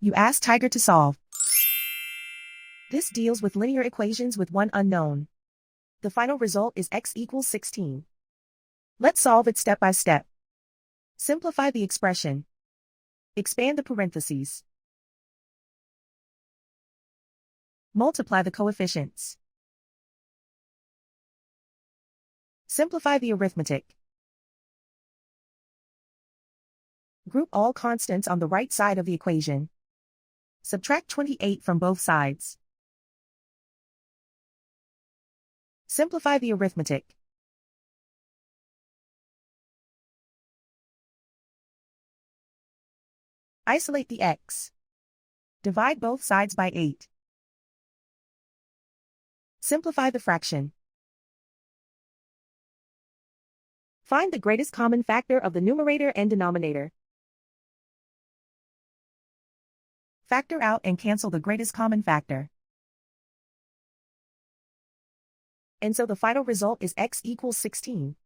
You ask Tiger to solve. This deals with linear equations with one unknown. The final result is x equals 16. Let's solve it step by step. Simplify the expression. Expand the parentheses. Multiply the coefficients. Simplify the arithmetic. Group all constants on the right side of the equation. Subtract 28 from both sides. Simplify the arithmetic. Isolate the x. Divide both sides by 8. Simplify the fraction. Find the greatest common factor of the numerator and denominator. Factor out and cancel the greatest common factor. And so the final result is x equals 16.